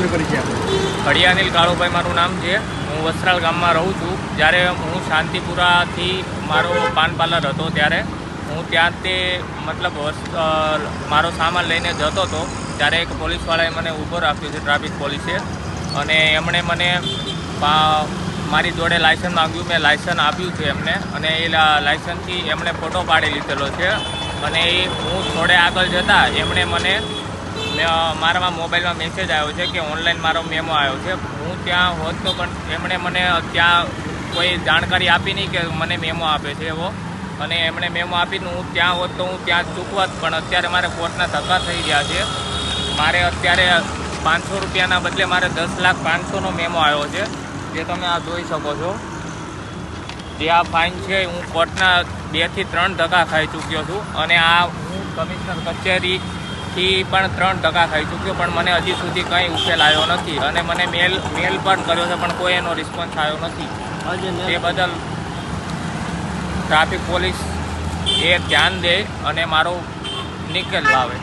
તમને પરિચય આપો? કડિયાનિલ કાળુભાઈ મારું નામ છે। હું વસ્ત્રાલ ગામમાં રહું છું। જ્યારે હું શાંતિપુરાથી મારો પાન પાર્લર હતો ત્યારે હું ત્યાંથી મતલબ મારો સામાન લઈને જતો હતો ત્યારે એક પોલીસવાળાએ મને ઊભો રાખ્યો છે, ટ્રાફિક પોલીસે, અને એમણે મને મારી જોડે લાયસન્સ માંગ્યું। મેં લાયસન્સ આપ્યું છે એમને, અને એ લાયસન્સથી એમણે ફોટો પાડી લીધેલો છે। અને એ હું થોડે આગળ જતાં એમણે મને મારામાં મોબાઈલમાં મેસેજ આવ્યો છે કે ઓનલાઈન મારો મેમો આવ્યો છે। હું ત્યાં હોત તો પણ એમણે મને ત્યાં કોઈ જાણકારી આપી નહીં કે મને મેમો આપે છે એવો, અને એમણે મેમો આપીને હું ત્યાં હોત તો હું ત્યાં ચૂકવત, પણ અત્યારે મારે કોર્ટના ધક્કા થઈ ગયા છે। મારે અત્યારે 500 રૂપિયાના બદલે મારે 10,05,000નો મેમો આવ્યો છે, જે તમે આ જોઈ શકો છો। જે આ ફાઇન છે હું કોર્ટના 2 થી 3 ધક્કા ખાઈ ચૂક્યો છું, અને આ હું કમિશનર કચેરીથી પણ 3 ધક્કા ખાઈ ચૂક્યો, પણ મને હજી સુધી કંઈ ઉકેલ આવ્યો નથી। અને મને મેલ પણ કર્યો છે પણ કોઈ એનો રિસ્પોન્સ આવ્યો નથી। તે બદલ ટ્રાફિક પોલીસ એ ધ્યાન દે અને મારો નિકાલ લાવે।